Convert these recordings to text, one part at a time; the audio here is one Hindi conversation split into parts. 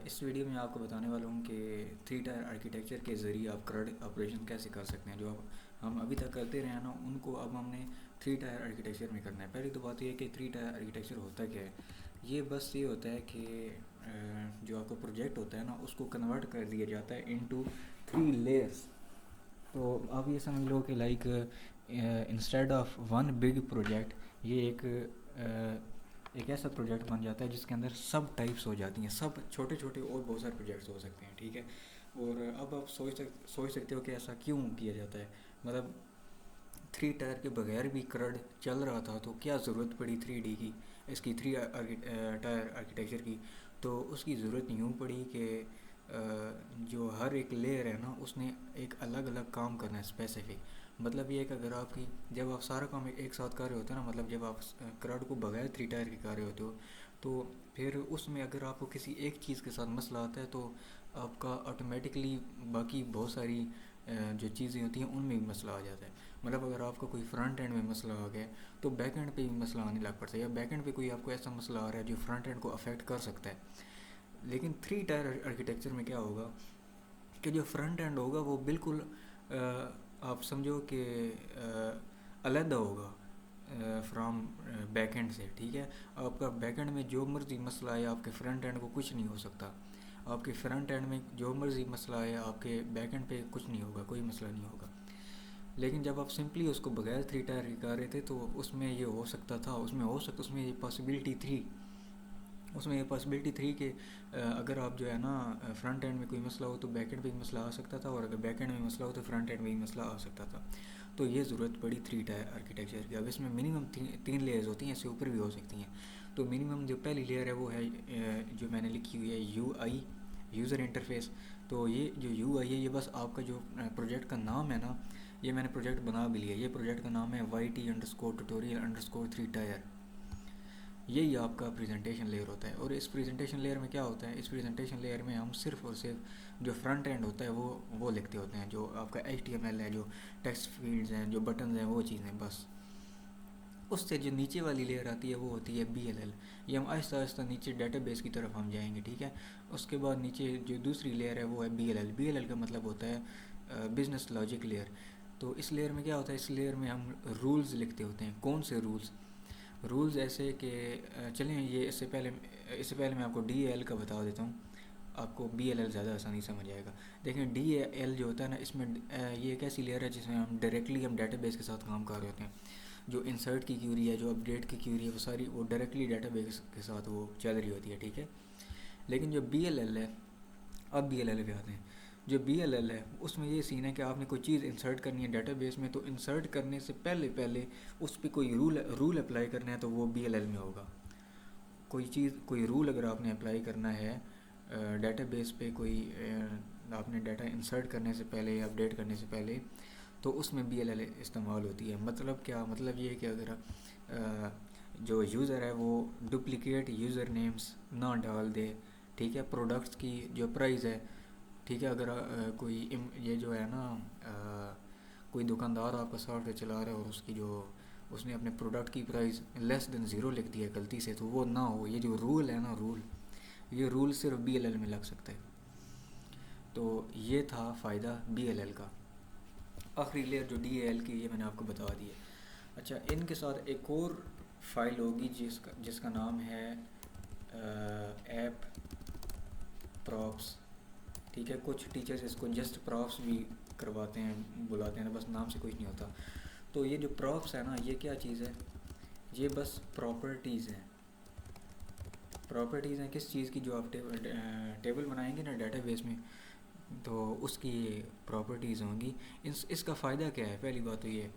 इस वीडियो में आपको बताने वाला हूँ कि थ्री टायर आर्किटेक्चर के ज़रिए आप CRUD ऑपरेशन कैसे कर सकते हैं। जो हम अभी तक करते रहे हैं ना, उनको अब हमने थ्री टायर आर्किटेक्चर में करना है। पहली तो बात यह है कि थ्री टायर आर्किटेक्चर होता क्या है। ये बस ये होता है कि जो आपका प्रोजेक्ट होता है ना, उसको कन्वर्ट कर दिया जाता है इनटू थ्री लेयर्स। तो आप ये समझ लो कि like instead of one big project, ये एक ऐसा प्रोजेक्ट बन जाता है जिसके अंदर सब टाइप्स हो जाती हैं, सब छोटे छोटे और बहुत सारे प्रोजेक्ट्स हो सकते हैं, ठीक है। और अब आप सोच सकते हो कि ऐसा क्यों किया जाता है। मतलब थ्री टायर के बगैर भी CRUD चल रहा था, तो क्या ज़रूरत पड़ी थ्री डी की, इसकी थ्री टायर आर्किटेक्चर की। तो उसकी ज़रूरत यूँ पड़ी कि जो हर एक लेयर है ना, उसने एक अलग अलग काम करना है स्पेसिफिक। मतलब ये है कि अगर आपकी जब आप सारा काम एक साथ कर रहे होते हैं ना, मतलब जब आप CRUD को बगैर थ्री टायर के कर रहे होते हो, तो फिर उसमें अगर आपको किसी एक चीज़ के साथ मसला आता है, तो आपका ऑटोमेटिकली बाकी बहुत सारी जो चीज़ें होती हैं उनमें भी मसला आ जाता है। मतलब अगर आपका कोई फ्रंट एंड में मसला आ गया, तो बैक एंड पे भी मसला आने लग पड़ता है, या बैक एंड पे कोई आपको ऐसा मसला आ रहा है जो फ्रंट एंड को अफेक्ट कर सकता है। लेकिन थ्री टायर आर्किटेक्चर में क्या होगा कि जो फ्रंट एंड होगा वो बिल्कुल आप समझो कि अलग होगा फ्रॉम बैक एंड से, ठीक है। आपका बैक एंड में जो मर्ज़ी मसला है, आपके फ्रंट एंड को कुछ नहीं हो सकता। आपके फ्रंट एंड में जो मर्ज़ी मसला है, आपके बैक एंड पे कुछ नहीं होगा, कोई मसला नहीं होगा। लेकिन जब आप सिंपली उसको बगैर थ्री टायर के कर रहे थे, तो उसमें ये हो सकता था, उसमें ये पॉसिबिलिटी थी, उसमें ये पॉसिबिलिटी थी कि अगर आप जो है ना फ्रंट एंड में कोई मसला हो तो बैक एंड पे भी मसला आ सकता था, और अगर बैक एंड में मसला हो तो फ्रंट एंड में भी मसला आ सकता था। तो ये ज़रूरत पड़ी थ्री टायर आर्किटेक्चर की। अब इसमें मिनिमम तीन लेयर्स होती हैं, इससे ऊपर भी हो सकती हैं। तो मिनिमम जो पहली लेयर है वो है जो मैंने लिखी हुई है UI, यूज़र इंटरफेस। तो ये जो UI है, ये बस आपका जो प्रोजेक्ट का नाम है ना, ये मैंने प्रोजेक्ट बना भी लिया। ये प्रोजेक्ट का नाम है YT_tutorial_3 टायर। यही आपका प्रेजेंटेशन लेयर होता है। और इस प्रेजेंटेशन लेयर में क्या होता है, इस प्रेजेंटेशन लेयर में हम सिर्फ और सिर्फ जो फ्रंट एंड होता है वो लिखते होते हैं। जो आपका HTML है, जो टेक्स्ट फील्ड्स हैं, जो बटन हैं, वो चीज़ें बस। उससे जो नीचे वाली लेयर आती है वो होती है BLL। ये हम आहिस्ता आहिस्ता नीचे डेटाबेस की तरफ हम जाएंगे, ठीक है। उसके बाद नीचे जो दूसरी लेयर है वो है BLL का मतलब होता है बिजनेस लॉजिक लेयर। तो इस लेयर में क्या होता है, इस लेयर में हम रूल्स लिखते होते हैं। कौन से रूल्स ऐसे कि चलें, ये इससे पहले मैं आपको DAL का बता देता हूँ। आपको BLL ज़्यादा आसानी समझ आएगा। देखें, DAL जो होता है ना, इसमें ये एक ऐसी लेयर है जिसमें हम डायरेक्टली डेटाबेस के साथ काम कर रहे होते हैं। जो इंसर्ट की क्यूरी है, जो अपडेट की क्यूरी है, वो सारी वो डायरेक्टली डेटाबेस के साथ वो चल रही होती है, ठीक है। लेकिन जो BLL है, अब BLL पे आते हैं। जो BLL है उसमें ये सीन है कि आपने कोई चीज़ इंसर्ट करनी है डेटाबेस में, तो इंसर्ट करने से पहले पहले उस पर कोई रूल अप्लाई करना है, तो वो BLL में होगा। कोई रूल अगर आपने अप्लाई करना है डेटाबेस पे, कोई आपने डाटा इंसर्ट करने से पहले या अपडेट करने से पहले, तो उसमें BLL इस्तेमाल होती है। मतलब क्या, मतलब ये है कि अगर जो यूज़र है वो डुप्लिकेट यूज़र नेम्स ना डाल दे, ठीक है। प्रोडक्ट्स की जो प्राइस है, ठीक है। अगर ये जो है ना कोई दुकानदार आपका सॉफ्टवेयर चला रहा है और उसने अपने प्रोडक्ट की प्राइस लेस देन ज़ीरो लिख दिया गलती से, तो वो ना हो। ये जो रूल है ना, ये रूल सिर्फ BLL में लग सकता है। तो ये था फ़ायदा BLL का। आखिरी लेयर जो DAL की, ये मैंने आपको बता दी है। अच्छा, इनके साथ एक और फाइल होगी जिसका नाम है ऐप प्रॉप्स, ठीक है। कुछ टीचर्स इसको जस्ट प्रॉप्स भी करवाते हैं, बुलाते हैं, बस नाम से कुछ नहीं होता। तो ये जो प्रॉप्स है ना, ये क्या चीज़ है, ये बस प्रॉपर्टीज़ हैं। प्रॉपर्टीज़ हैं किस चीज़ की, जो आप टेबल बनाएंगे ना डेटाबेस में, तो उसकी प्रॉपर्टीज़ होंगी। इसका फ़ायदा क्या है, पहली बात तो ये,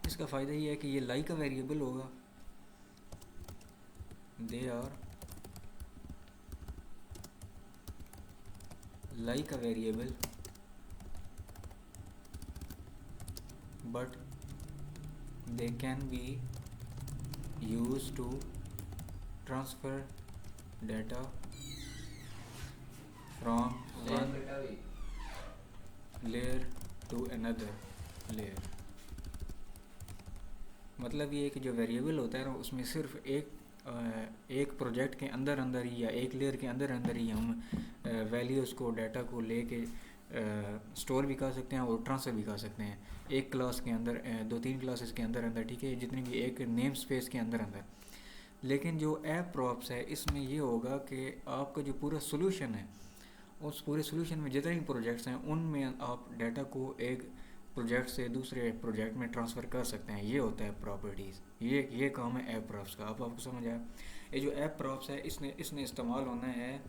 इसका फ़ायदा ये है कि ये लाइक अ वेरिएबल होगा। They are like a variable but they can be use to transfer data from one layer to another layer. मतलब ये है कि जो वेरिएबल होता है ना, उसमें सिर्फ एक एक प्रोजेक्ट के अंदर अंदर ही या एक लेयर के अंदर अंदर ही हम वैल्यूज़ को डाटा को लेके स्टोर भी कर सकते हैं और ट्रांसफ़र भी कर सकते हैं एक क्लास के अंदर, दो तीन क्लासेस के अंदर अंदर, ठीक है, जितनी भी एक नेम स्पेस के अंदर अंदर। लेकिन जो ऐप प्रॉप्स है इसमें ये होगा कि आपका जो पूरा सोल्यूशन है उस पूरे सोल्यूशन में जितने भी प्रोजेक्ट्स हैं उनमें आप डाटा को एक प्रोजेक्ट से दूसरे प्रोजेक्ट में ट्रांसफ़र कर सकते हैं। ये होता है प्रॉपर्टीज़, ये काम है ऐप प्रॉप्स का। अब आपको समझ आया। ये जो ऐप प्रॉप्स है इसने इस्तेमाल होना है,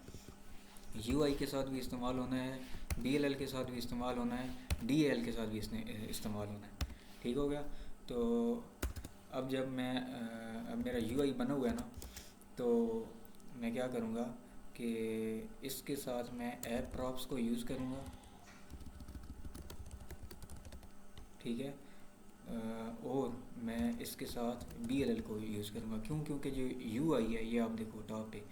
यूआई के साथ भी इस्तेमाल होना है, डीएलएल के साथ भी इस्तेमाल होना है, डीएल के साथ भी इसने इस्तेमाल होना है। ठीक हो गया। तो अब जब मैं अब मेरा यूआई बना हुआ है ना, तो मैं क्या करूँगा कि इसके साथ मैं ऐप प्रॉप्स को यूज़ करूँगा, ठीक है। और मैं इसके साथ BLL को यूज़ करूँगा। क्यों? क्योंकि जो UI है, ये आप देखो टॉप पे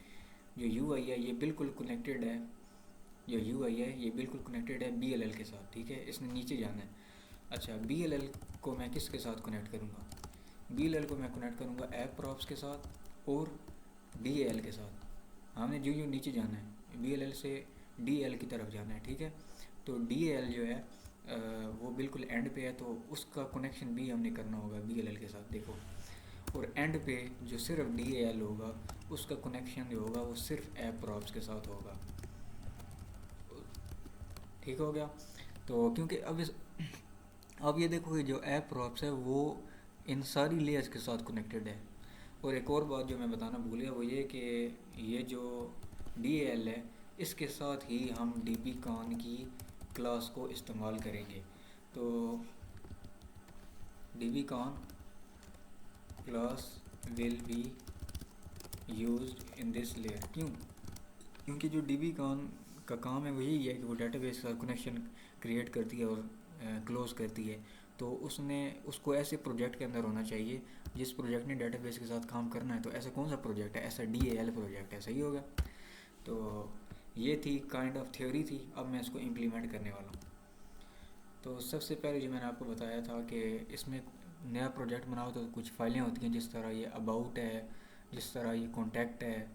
जो UI है ये बिल्कुल कनेक्टेड है, जो UI है ये बिल्कुल कनेक्टेड है BLL के साथ, ठीक है। इसने नीचे जाना है। अच्छा, BLL को मैं किसके साथ कनेक्ट करूँगा? BLL को मैं कनेक्ट करूँगा ऐप प्रॉप्स के साथ और DAL के साथ। हमने जो नीचे जाना है BLL से DL की तरफ जाना है, ठीक है। तो DAL जो है वो बिल्कुल एंड पे है, तो उसका कनेक्शन भी हमने करना होगा BLL के साथ, देखो। और एंड पे जो सिर्फ DAL होगा उसका कनेक्शन जो होगा वो सिर्फ ऐप प्रॉप्स के साथ होगा। ठीक हो गया। तो क्योंकि अब ये देखो कि जो ऐप प्रॉप्स है वो इन सारी लेयर्स के साथ कनेक्टेड है। और एक और बात जो मैं बताना भूल गया वो ये कि ये जो DAL है इसके साथ ही हम dbcon की क्लास को इस्तेमाल करेंगे। तो dbcon class will be used in this layer. क्यों? क्योंकि जो dbcon का काम है वो यही है कि वो डेटाबेस का कनेक्शन क्रिएट करती है और क्लोज करती है। तो उसको ऐसे प्रोजेक्ट के अंदर होना चाहिए जिस प्रोजेक्ट ने डेटाबेस के साथ काम करना है। तो ऐसा कौन सा प्रोजेक्ट है? ऐसा DAL प्रोजेक्ट है। सही होगा। तो ये थी काइंड ऑफ थ्योरी थी, अब मैं इसको इम्प्लीमेंट करने वाला हूँ। तो सबसे पहले जो मैंने आपको बताया था कि इसमें नया प्रोजेक्ट बनाओ तो कुछ फाइलें होती हैं, जिस तरह ये अबाउट है, जिस तरह ये कॉन्टैक्ट है,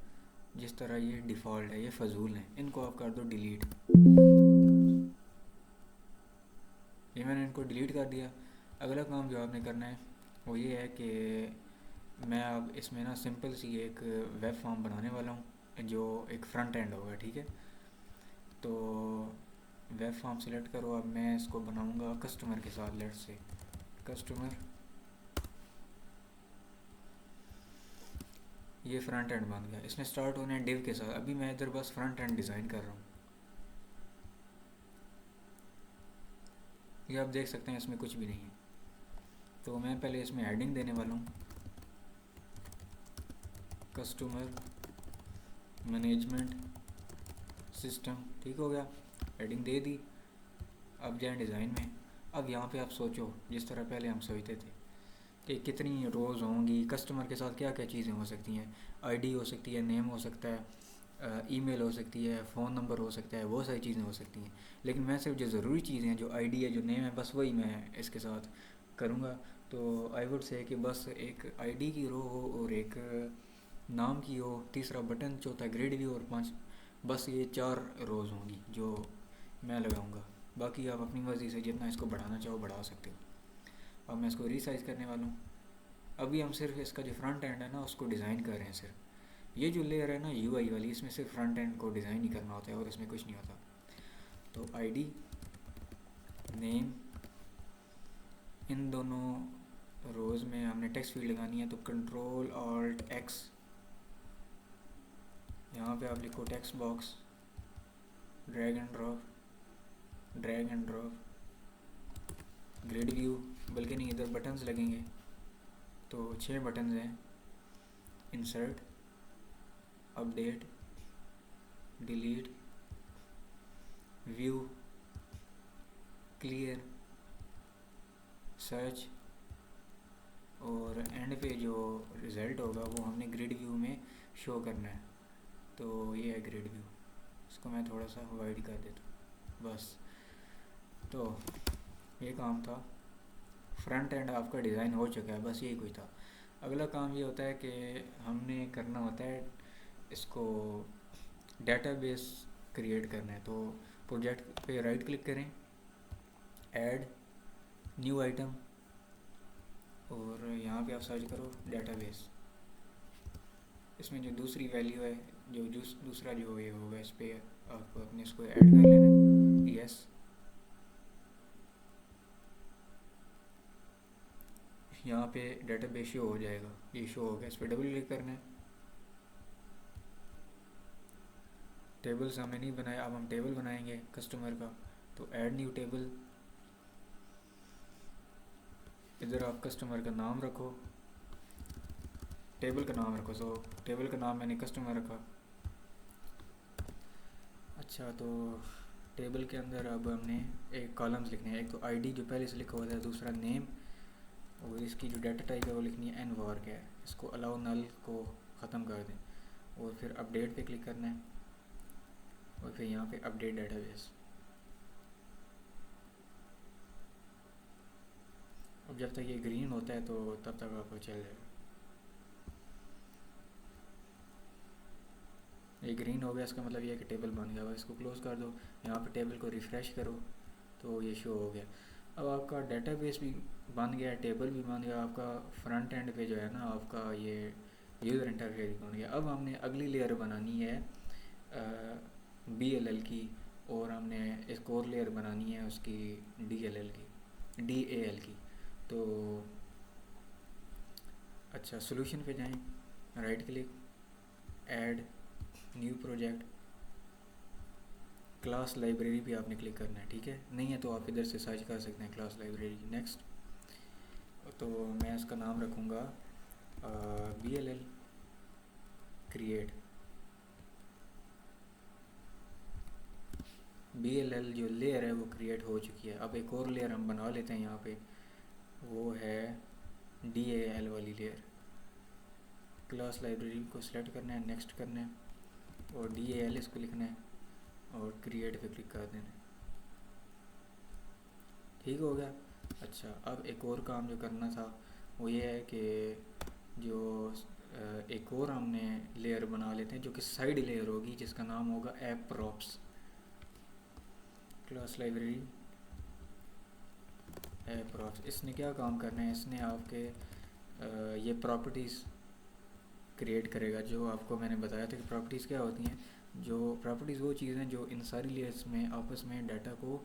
जिस तरह ये डिफ़ॉल्ट है, ये फजूल हैं, इनको आप कर दो डिलीट। ये मैंने इनको डिलीट कर दिया। अगला काम जो आपने करना है वो ये है कि मैं अब इसमें ना सिंपल सी एक वेब फॉर्म बनाने वाला हूँ जो एक फ्रंट एंड होगा, ठीक है। तो वेब फॉर्म सेलेक्ट करो। अब मैं इसको बनाऊँगा कस्टमर के साथ। लेट्स से कस्टमर, ये फ्रंट एंड बन गया। इसमें स्टार्ट होना है डिव के साथ। अभी मैं इधर बस फ्रंट एंड डिज़ाइन कर रहा हूँ। ये आप देख सकते हैं इसमें कुछ भी नहीं है। तो मैं पहले इसमें हेडिंग देने वाला हूँ, कस्टमर मैनेजमेंट सिस्टम। ठीक हो गया, हेडिंग दे दी। अब जाए डिज़ाइन में। अब यहाँ पे आप सोचो जिस तरह पहले हम सोचते थे कि कितनी रोज़ होंगी, कस्टमर के साथ क्या क्या चीज़ें हो सकती हैं। आईडी हो सकती है, नेम हो सकता है, ईमेल हो सकती है, फ़ोन नंबर हो सकता है, बहुत सारी चीज़ें हो सकती हैं। लेकिन मैं सिर्फ जो ज़रूरी चीज़ें हैं, जो आईडी है, जो नेम है, बस वही मैं इसके साथ करूँगा। तो आई वुड से कि बस एक आईडी की रो हो और एक नाम की हो, तीसरा बटन, चौथा ग्रेड व्यू और पाँच, बस ये 4 रोज़ होंगी जो मैं लगाऊंगा। बाकी आप अपनी मर्ज़ी से जितना इसको बढ़ाना चाहो बढ़ा सकते हो। अब मैं इसको रीसाइज़ करने वाला हूँ। अभी हम सिर्फ इसका जो फ्रंट एंड है ना उसको डिज़ाइन कर रहे हैं। सिर्फ ये जो लेयर है ना यूआई वाली, इसमें सिर्फ फ्रंट एंड को डिज़ाइन ही करना होता है और इसमें कुछ नहीं होता। तो आईडी, नेम, इन दोनों रोज़ में हमने टेक्स्ट फील्ड लगानी है। तो कंट्रोल ऑल्ट एक्स, यहाँ पे आप लिखो text box, drag and drop, drag and drop, grid view, बल्कि नहीं इधर बटन्स लगेंगे। तो 6 बटन्स हैं, insert, update, delete, view, clear, search, और एंड पे जो रिज़ल्ट होगा वो हमने ग्रिड व्यू में शो करना है। तो ये है ग्रिड व्यू। इसको मैं थोड़ा सा वाइड कर देता हूँ बस। तो ये काम था, फ्रंट एंड आपका डिज़ाइन हो चुका है, बस यही कुछ था। अगला काम ये होता है कि हमने करना होता है इसको डेटाबेस क्रिएट करना है। तो प्रोजेक्ट पे राइट क्लिक करें, ऐड न्यू आइटम, और यहाँ पे आप सर्च करो डेटाबेस। इसमें जो दूसरी वैल्यू है, जो दूसरा जो ये होगा, इस पर आपको अपने इसको ऐड कर लेना है। यस, यहाँ पे डेटाबेस शो हो जाएगा, ये शो हो गया। इस पर डबल क्लिक करना है। टेबल्स हमने नहीं बनाया, अब हम टेबल बनाएंगे कस्टमर का। तो ऐड न्यू टेबल, इधर आप कस्टमर का नाम रखो, टेबल का नाम रखो। सो टेबल का नाम मैंने कस्टमर रखा। अच्छा, तो टेबल के अंदर अब हमने एक कॉलम्स लिखने हैं। एक तो आईडी जो पहले से लिखा हुआ है, दूसरा नेम, और इसकी जो डाटा टाइप है वो लिखनी है एन वार का है। इसको अलाउ नल को ख़त्म कर दें, और फिर अपडेट पे क्लिक करना है, और फिर यहाँ पे अपडेट डेटाबेस। अब जब तक ये ग्रीन होता है तो तब तक आपको चल जाएगा। ये ग्रीन हो गया, इसका मतलब ये है कि टेबल बन गया। इसको क्लोज़ कर दो, यहाँ पे टेबल को रिफ़्रेश करो तो ये शो हो गया। अब आपका डेटाबेस भी बन गया, टेबल भी बन गया, आपका फ्रंट एंड पे जो है ना आपका ये यूज़र इंटरफेस बन गया। अब हमने अगली लेयर बनानी है BLL की, और हमने एक और लेयर बनानी है उसकी DLL की, DAL की। तो अच्छा, सॉल्यूशन पे जाएं, right click, add new project, class library पे आपने क्लिक करना है। ठीक है, नहीं है तो आप इधर से सर्च कर सकते हैं क्लास लाइब्रेरी। नेक्स्ट, तो मैं इसका नाम रखूँगा BLL क्रिएट। BLL जो लेयर है वो क्रिएट हो चुकी है। अब एक और लेयर हम बना लेते हैं यहाँ पे, वो है DAL वाली लेयर। क्लास लाइब्रेरी को सिलेक्ट करना है, नेक्स्ट करना है, और DAL इसको लिखना है, और क्रिएट पे क्लिक कर देना है। ठीक हो गया। अच्छा, अब एक और काम जो करना था वो ये है कि जो एक और हमने लेयर बना लेते हैं जो कि साइड लेयर होगी, जिसका नाम होगा app props. Class library app props, इसने क्या काम करना है, इसने आपके ये प्रॉपर्टीज़ क्रिएट करेगा। जो आपको मैंने बताया था कि प्रॉपर्टीज़ क्या होती हैं। जो प्रॉपर्टीज़ वो चीज़ हैं जो इन सारी लेयर्स में आपस में डाटा को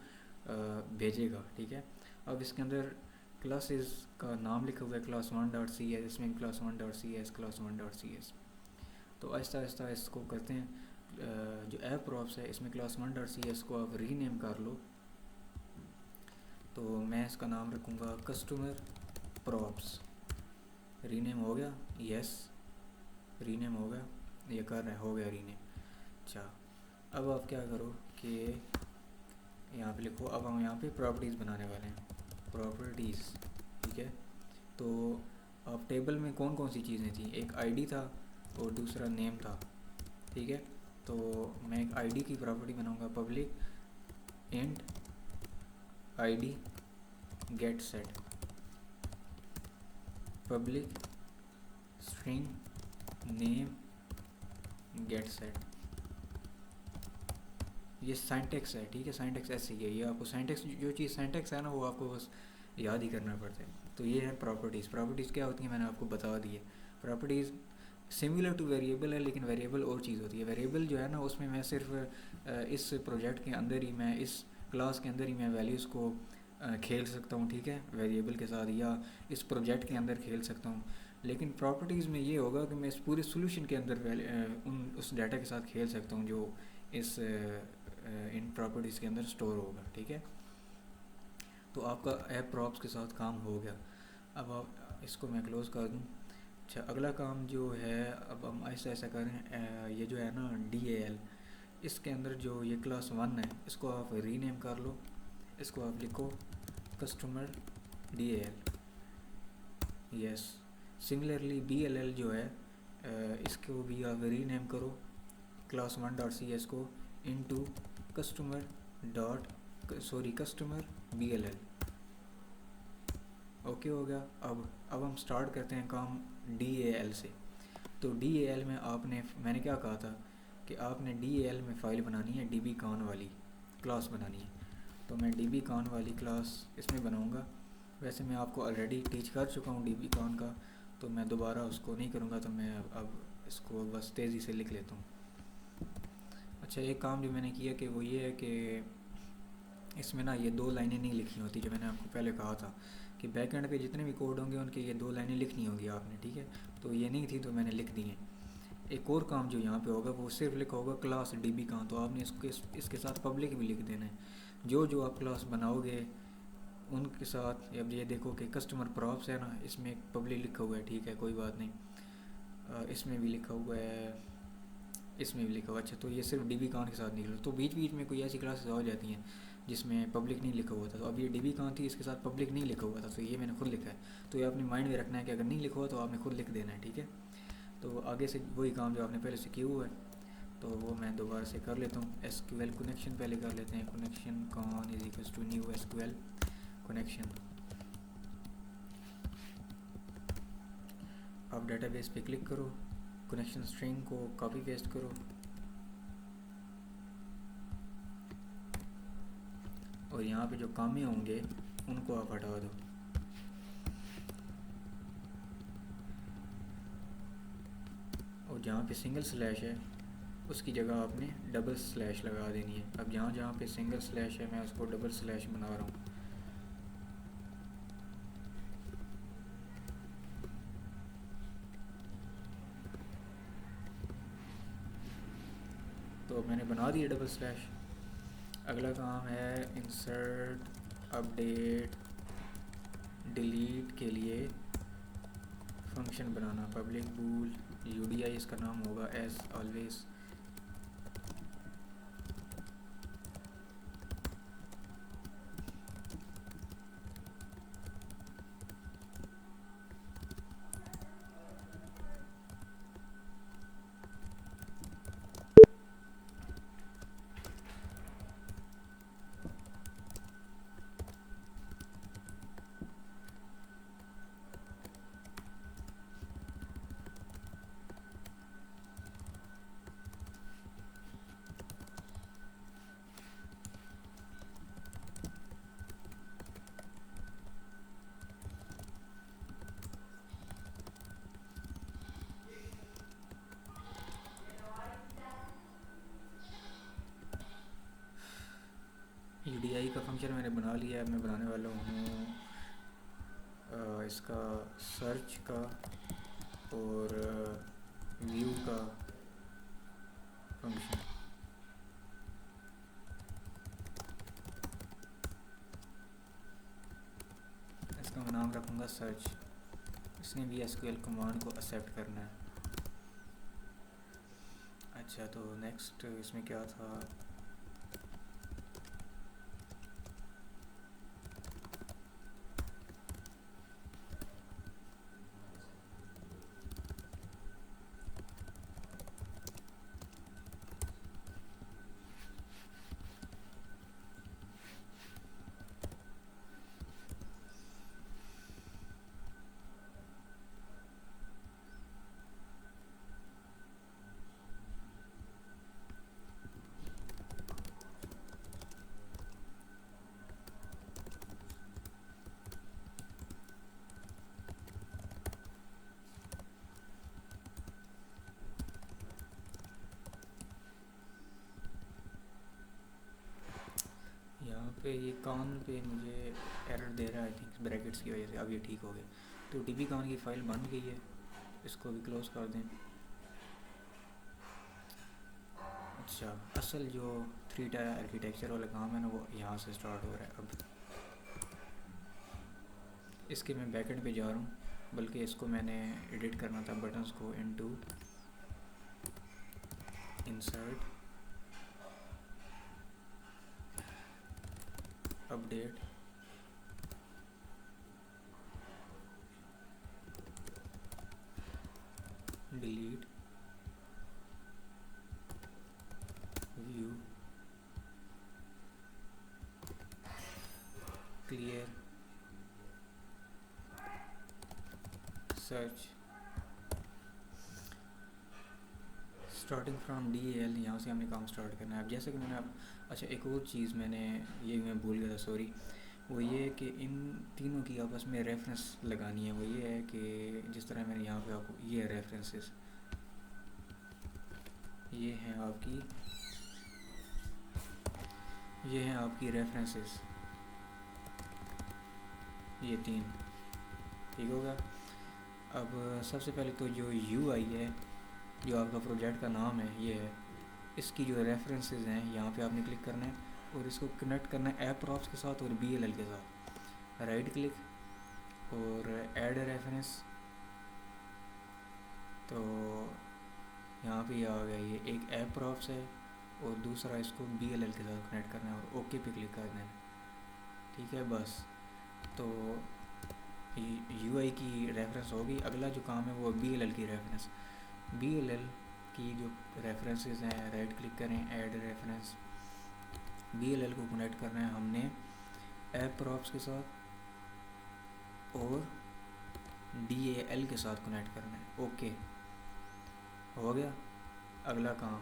भेजेगा। ठीक है, अब इसके अंदर क्लासेस का नाम लिखा हुआ है class1.cs, इसमें class1.cs, class1.cs। तो आहिस्ता आहिस्ता इसको करते हैं। जो ऐप प्रॉप्स है इसमें class1.cs को आप रीनेम कर लो। तो मैं इसका नाम रखूँगा कस्टमर प्रॉप्स। रीनेम हो गया, यस रीनेम हो गया, ये कर रहा है, हो गया रीनेम। अच्छा, अब आप क्या करो कि यहाँ पे लिखो, अब हम यहाँ पे प्रॉपर्टीज़ बनाने वाले हैं, प्रॉपर्टीज़। ठीक है, तो अब टेबल में कौन कौन सी चीज़ें थी, एक आईडी था और दूसरा नेम था। ठीक है, तो मैं एक आईडी की प्रॉपर्टी बनाऊंगा, public int ID get set, public string name get set. ये सिंटैक्स है। ठीक है, सिंटैक्स ऐसे ही है, ये आपको सिंटैक्स, जो चीज़ सिंटैक्स है ना वो आपको बस याद ही करना पड़ता है। तो ये है प्रॉपर्टीज़। प्रॉपर्टीज़ क्या होती है मैंने आपको बता दी है। प्रॉपर्टीज़ सिमिलर टू वेरिएबल है, लेकिन वेरिएबल और चीज़ होती है। वेरिएबल जो है ना उसमें मैं सिर्फ इस प्रोजेक्ट के अंदर ही, मैं इस क्लास के अंदर ही मैं वैल्यूज़ को खेल सकता हूँ। ठीक है, वेरिएबल के साथ, या इस प्रोजेक्ट के अंदर खेल सकता हूँ। लेकिन प्रॉपर्टीज़ में ये होगा कि मैं इस पूरे सोल्यूशन के अंदर उस डाटा के साथ खेल सकता हूँ जो इस इन प्रॉपर्टीज़ के अंदर स्टोर होगा। ठीक है, तो आपका ऐप प्रॉप्स के साथ काम हो गया। अब आप इसको मैं क्लोज़ कर दूँ। अच्छा, अगला काम जो है, अब हम ऐसा करें, ये जो है ना DAL, इसके अंदर जो ये class1 है इसको आप रीनेम कर लो। इसको आप लिखो customer DAL। Yes, similarly BLL जो है इसको भी आप रीनेम करो, class1.cs को into customer customer BLL। Okay हो गया। अब हम स्टार्ट करते हैं काम DAL से। तो DAL में मैंने क्या कहा था कि आपने DAL में फ़ाइल बनानी है, dbcon वाली क्लास बनानी है। तो मैं dbcon वाली क्लास इसमें बनाऊंगा। वैसे मैं आपको ऑलरेडी टीच कर चुका हूँ dbcon का, तो मैं दोबारा उसको नहीं करूँगा। तो मैं अब इसको बस तेज़ी से लिख लेता हूँ। अच्छा, एक काम जो मैंने किया कि वो ये है कि इसमें ना ये 2 लाइनें नहीं लिखनी होती, जो मैंने आपको पहले कहा था कि बैकएंड पे जितने भी कोड होंगे उनके ये 2 लाइनें लिखनी होगी आपने, ठीक है। तो ये नहीं थी तो मैंने लिख दी है। एक और काम जो यहाँ पे होगा वो सिर्फ लिखा होगा क्लास dbcon, तो आपने इसके साथ पब्लिक भी लिख देना है। जो जो आप क्लास बनाओगे उनके साथ। अब ये देखो कि कस्टमर प्रॉप्स है ना, इसमें पब्लिक लिखा हुआ है, ठीक है, कोई बात नहीं। इसमें भी लिखा हुआ है, इसमें भी लिखा हुआ। अच्छा, तो ये सिर्फ dbcon के साथ निकलो। तो बीच बीच में कोई ऐसी क्लासेस हो जाती हैं जिसमें पब्लिक नहीं लिखा हुआ था। तो अब ये dbcon थी, इसके साथ पब्लिक नहीं लिखा हुआ था, तो ये मैंने खुद लिखा है। तो ये अपने माइंड में रखना है कि अगर नहीं लिखा हुआ तो आपने खुद लिख देना है, ठीक है। तो आगे से वही काम जो आपने पहले से किया हुआ है, तो वो मैं दोबारा से कर लेता हूँ। SQL कनेक्शन पहले कर लेते हैं। Connection con is equals to new SQL connection. आप डेटाबेस पे क्लिक करो, कनेक्शन स्ट्रिंग को कॉपी पेस्ट करो और यहाँ पे जो कामें होंगे उनको आप हटा दो। और जहाँ पे सिंगल स्लैश है उसकी जगह आपने डबल स्लैश लगा देनी है। अब जहाँ जहाँ पे सिंगल स्लैश है मैं उसको डबल स्लैश बना रहा हूँ। तो मैंने बना दिया डबल स्लैश। अगला काम है इंसर्ट अपडेट डिलीट के लिए फंक्शन बनाना। पब्लिक बूल UDI इसका नाम होगा एज ऑलवेज। UDI का फंक्शन मैंने बना लिया है। मैं बनाने वाला हूँ इसका सर्च का और व्यू का फंक्शन। इसका मैं नाम रखूँगा सर्च। इसने भी SQL कमांड को एक्सेप्ट करना है। अच्छा, तो नेक्स्ट इसमें क्या था? यहाँ पे ये कान पे मुझे एरर दे रहा है, आई थिंक ब्रैकेट्स की वजह से। अब ये ठीक हो गया। तो dbcon की फ़ाइल बन गई है, इसको भी क्लोज़ कर दें। अच्छा, असल जो 3 टायर आर्किटेक्चर वाला काम है ना वो यहाँ से स्टार्ट हो रहा है। अब इसके मैं बैकएंड पे जा रहा हूँ, बल्कि इसको मैंने एडिट करना था बटन्स को। Into insert update delete view clear search starting from DAL, यहाँ से हमने काम स्टार्ट करना है। अब जैसे कि मैंने अब अच्छा एक और चीज़ मैं भूल गया था, सॉरी। वो ये है कि इन तीनों की आपस में रेफरेंस लगानी है। वो ये है कि जिस तरह मैंने यहाँ पे आपको ये रेफरेंसेस, ये हैं आपकी रेफरेंसेस, ये तीन, ठीक होगा। अब सबसे पहले तो जो UI है, जो आपका प्रोजेक्ट का नाम है ये है, इसकी जो रेफरेंसेस हैं यहाँ पे आपने क्लिक करना है और इसको कनेक्ट करना है ऐप प्रॉप्स के साथ और BLL के साथ। राइट क्लिक और ऐड रेफरेंस, तो यहाँ पे आ गया, ये एक ऐप प्रॉप्स है और दूसरा इसको BLL के साथ कनेक्ट करना है और ओके पे क्लिक कर देना है, ठीक है। बस तो UI की रेफरेंस होगी। अगला जो काम है वो BLL की रेफरेंस। BLL की जो रेफरेंसेस हैं, राइट क्लिक करें, ऐड रेफरेंस, BLL को कनेक्ट करना है हमने ऐप प्रॉप्स के साथ और DAL के साथ कनेक्ट करना है। ओके हो गया। अगला काम,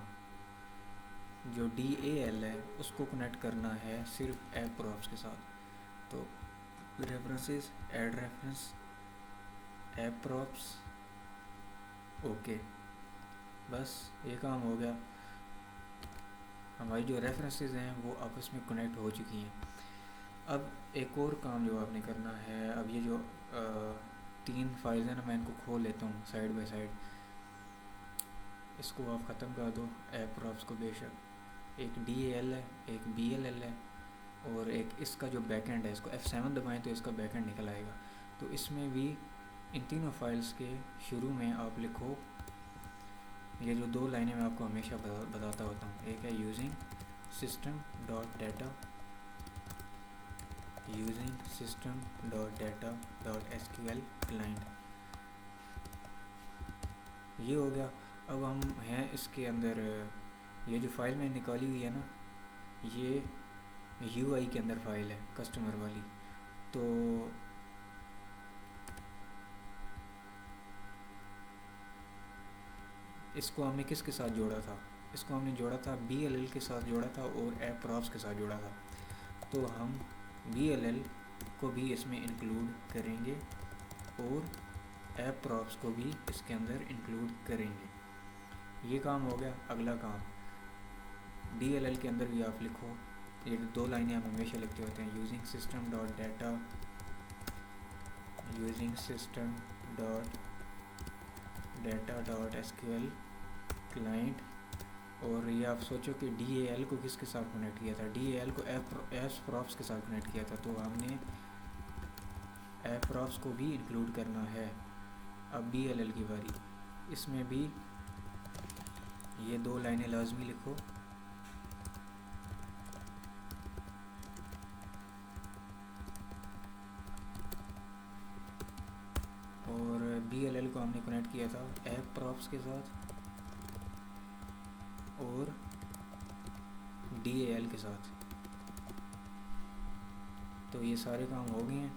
जो DAL है उसको कनेक्ट करना है सिर्फ ऐप प्रॉप्स के साथ। तो references, add reference, app props, okay, बस ये काम हो गया। हमारी जो रेफरेंसेस हैं वो आपस में कनेक्ट हो चुकी हैं। अब एक और काम जो आपने करना है, अब ये जो तीन फाइल्स हैं ना, मैं इनको खोल लेता हूँ साइड बाय साइड। इसको आप ख़त्म कर दो, ऐप प्रॉप्स को बेशक। एक DAL है, एक BLL है और एक इसका जो बैकएंड है, इसको F7 दबाएं तो इसका बैकएंड निकल आएगा। तो इसमें भी इन तीनों फाइल्स के शुरू में आप लिखो, ये जो दो लाइनें मैं आपको हमेशा बताता होता हूँ। एक है using system dot data, using system dot data dot SQL client, ये हो गया। अब हम हैं इसके अंदर, ये जो फाइल मैंने निकाली हुई है ना, ये UI के अंदर फाइल है कस्टमर वाली। तो इसको हमने किसके साथ जोड़ा था? इसको हमने जोड़ा था BLL के साथ जोड़ा था और ऐप प्रॉप्स के साथ जोड़ा था। तो हम BLL को भी इसमें इंक्लूड करेंगे और ऐप प्रॉप्स को भी इसके अंदर इंक्लूड करेंगे। ये काम हो गया। अगला काम, DLL के अंदर भी आप लिखो, ये दो लाइनें हम हमेशा लिखते होते हैं, using system dot data, using system dot data dot SQL client. और ये आप सोचो कि DAL को किसके साथ कनेक्ट किया था? DAL को ऐप प्रॉप्स के साथ कनेक्ट किया था, तो हमने ऐप प्रॉप्स को भी इंक्लूड करना है। अब BLL की बारी, इसमें भी ये दो लाइनें लाजमी लिखो, और BLL को हमने कनेक्ट किया था ऐप प्रॉप्स के साथ और DAL के साथ। तो ये सारे काम हो गए हैं।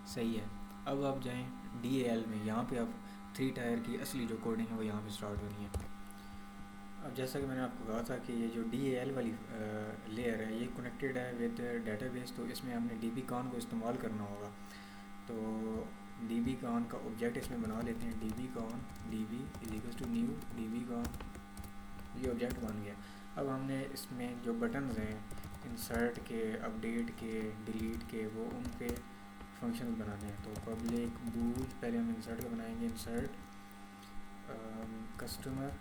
सही है। अब आप जाएं DAL में, यहाँ पे आप 3 टायर की असली जो कोडिंग है वो यहाँ पे स्टार्ट हो रही है। अब जैसा कि मैंने आपको कहा था कि ये जो DAL वाली लेयर है ये कनेक्टेड है विद डेटाबेस, तो इसमें हमने dbcon को इस्तेमाल करना होगा। तो dbcon का ऑब्जेक्ट इसमें बना लेते हैं, dbcon db is to new dbcon, ये ऑब्जेक्ट बन गया। अब हमने इसमें जो बटन्स हैं इंसर्ट के, अपडेट के, डिलीट के, वो उन पे फंक्शन बनाने हैं। तो पब्लिक बूल, पहले हम इंसर्ट का बनाएंगे, इंसर्ट कस्टमर,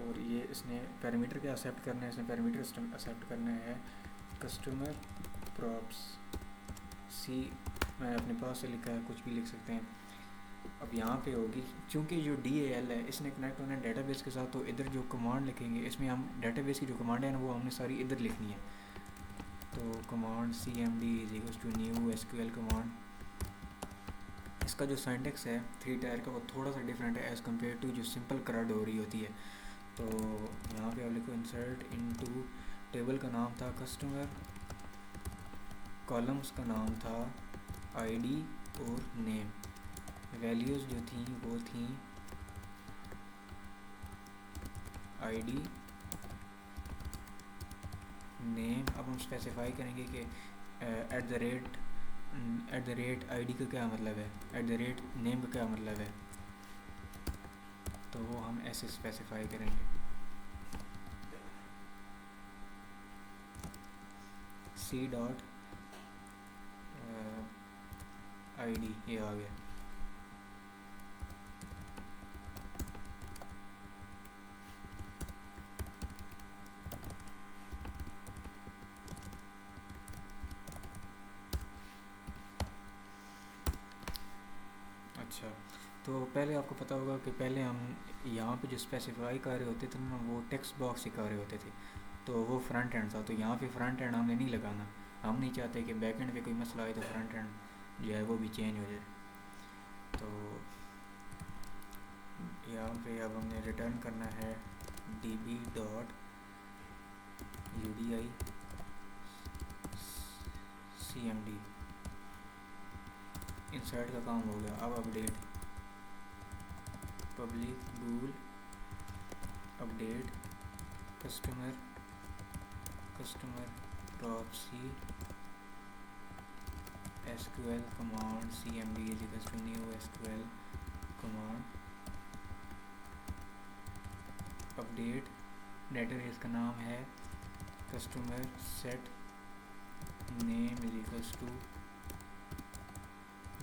और ये इसने पैरामीटर क्या एक्सेप्ट करना है, इसने पैरामीटर एक्सेप्ट करना है कस्टमर प्रॉप्स सी, मैंने अपने पास से लिखा है, कुछ भी लिख सकते हैं। अब यहाँ पे होगी, क्योंकि जो DAL है इसने कनेक्ट होना है डेटाबेस के साथ, तो इधर जो कमांड लिखेंगे इसमें हम डेटाबेस की जो कमांड है ना वो हमने सारी इधर लिखनी है। तो command CMD is to new SQL command, इसका जो सिंटैक्स है 3 टायर का वो थोड़ा सा डिफरेंट है एज़ कम्पेयर टू जो सिंपल CRUD हो रही होती है। तो यहाँ पे आप लिखो इंसर्ट इनटू, टेबल का नाम था कस्टमर, कॉलम्स का नाम था आईडी और नेम। वैल्यूज़ जो थी वो थी आईडी, नेम। अब हम स्पेसिफाई करेंगे कि एट द रेट आईडी का क्या मतलब है, एट द रेट नेम का क्या मतलब है, तो वो हम ऐसे स्पेसिफाई करेंगे। सी डॉट आईडी, ये आ गया। अच्छा, तो पहले आपको पता होगा कि पहले हम यहाँ पे जो स्पेसिफाई कर रहे होते थे ना, वो टेक्स्ट बॉक्स ही कर रहे होते थे, तो वो फ्रंट एंड था। तो यहाँ पे फ्रंट एंड हमने नहीं लगाना, हम नहीं चाहते कि बैक एंड पे कोई मसला आए तो फ्रंट एंड जो है वो भी चेंज हो जाए। तो यहाँ पे अब हमने रिटर्न करना है db dot udi cmd। Insert का काम हो गया। अब update public bool update customer proxy SQL command cmd is equals to new SQL command update database का नाम है customer set name is equals to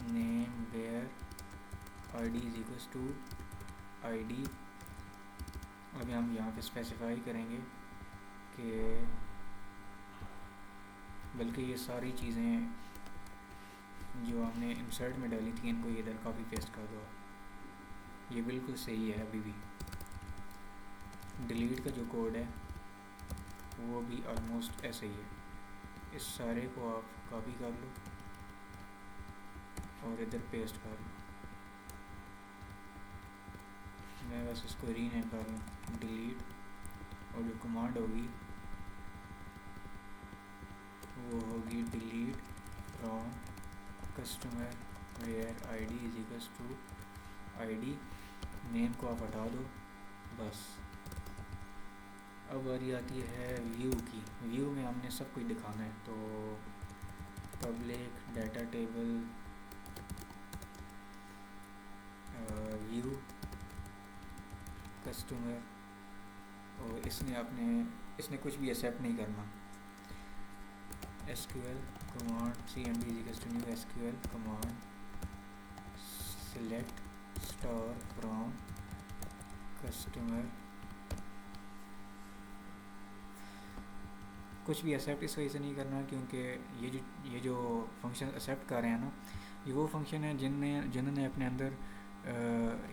name where ID is equals to ID. अभी हम यहाँ पे स्पेसिफाई करेंगे कि बल्कि ये सारी चीज़ें जो हमने इंसर्ट में डाली थी इनको इधर कॉपी पेस्ट कर दो। ये बिल्कुल सही है। अभी भी डिलीट का जो कोड है वो भी ऑलमोस्ट ऐसे ही है। इस सारे को आप कॉपी कर लो और इधर पेस्ट कर लो। मैं बस इसको रीनेम कर लूँ डिलीट, और जो कमांड होगी वो होगी delete from customer where ID is equals to ID. Name को आप हटा दो बस। अब बारी आती है व्यू की। व्यू में हमने सब कुछ दिखाना है, तो public data table view customer, और इसने कुछ भी एक्सेप्ट नहीं करना। SQL command cmd is equals to new SQL command select star from customer. कुछ भी एक्सेप्ट इस वजह से नहीं करना क्योंकि ये जो फंक्शन एक्सेप्ट कर रहे हैं ना, ये वो फंक्शन है जिन्होंने अपने अंदर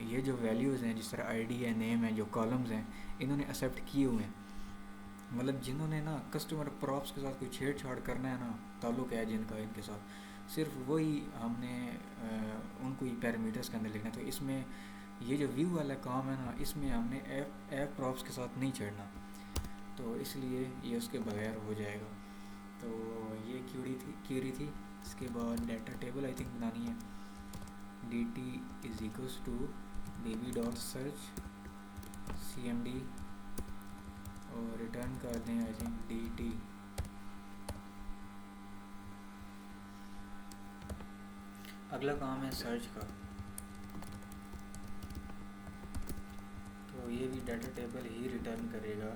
ये जो वैल्यूज़ हैं जिस तरह आईडी है, नेम है, जो कॉलम्स हैं, इन्होंने एक्सेप्ट किए हुए हैं। मतलब जिन्होंने ना कस्टमर प्रॉप्स के साथ कोई छेड़छाड़ करना है ना, ताल्लुक है जिनका इनके साथ, सिर्फ वही हमने उनको ही पैरामीटर्स के अंदर लिखना है। तो इसमें ये जो व्यू वाला काम है ना, इसमें हमने ऐप प्रॉप्स के साथ नहीं छेड़ना, तो इसलिए ये उसके बगैर हो जाएगा। तो ये क्यूरी थी। इसके बाद डाटा टेबल आई थिंक बनानी है। dt is equals to db dot search cmd और रिटर्न कर दें आई थिंक dt। अगला काम है सर्च का, तो ये भी डाटा टेबल ही रिटर्न करेगा।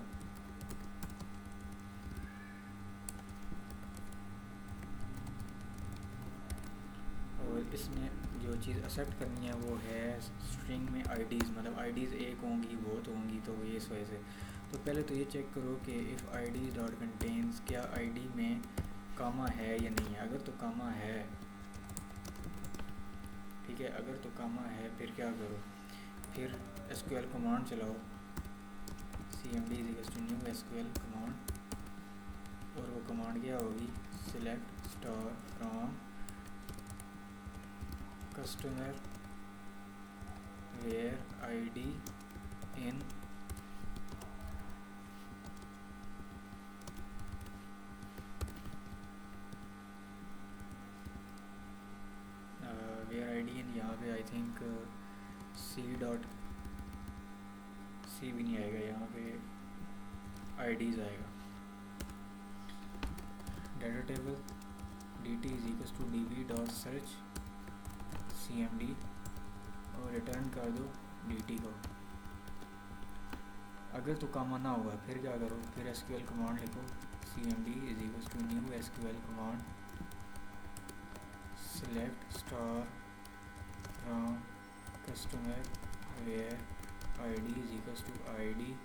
और इसने जो चीज़ एक्सेप्ट करनी है वो है स्ट्रिंग में आईडीज़, मतलब आईडीज़ एक होंगी बहुत होंगी, तो ये इस वजह से। तो पहले तो ये चेक करो कि इफ़ आईडी डॉट कंटेन्स, क्या आईडी में कामा है या नहीं है। अगर तो कामा है, ठीक है, अगर तो कामा है फिर क्या करो, फिर एसक्यूएल कमांड चलाओ cmd is equals to new SQL command, और वो कमांड क्या होगी, select star from customer where ID इन पे I think C dot C भी नहीं आएगा, यहाँ पे आईडीज़ आएगा। Data table D T is equals to D V dot search C M D और रिटर्न कर दो डी टी को। अगर तो काम ना होगा फिर क्या करो, फिर एस क्यू एल कमांड लिखो, C M D is equals to new S Q L command select star from customer where I D is equals to I D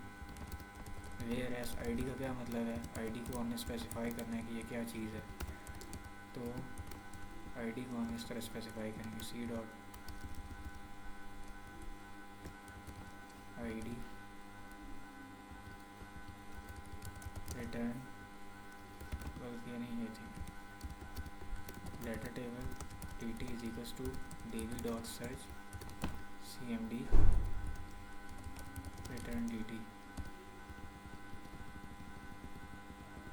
whereas. I D का क्या मतलब है, आई डी को हमने स्पेसिफाई करना है कि ये क्या चीज़ है, तो आई डी को हम इस तरह स्पेसिफाई करेंगे, C dot I D return, बल्कि नहीं ये थी data table D T is equals to D V dot search C M D return D T.